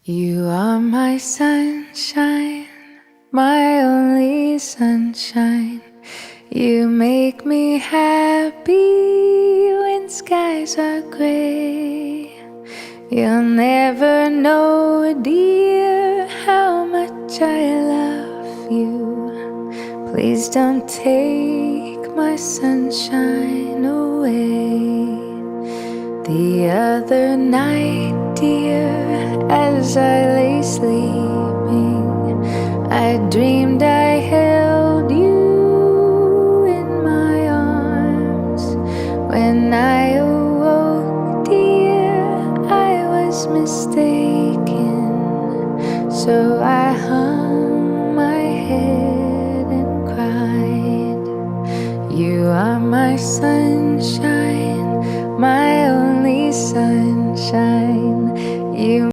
You are my sunshine, my only sunshine. You make me happy when skies are gray. You'll never know, dear, how much I love you. Please don't take my sunshine away. The other night, dear, as I lay sleeping, I dreamed I held you in my arms. When I awoke, dear, I was mistaken. So I hung my head and cried. You are my sunshine, my only sunshine. You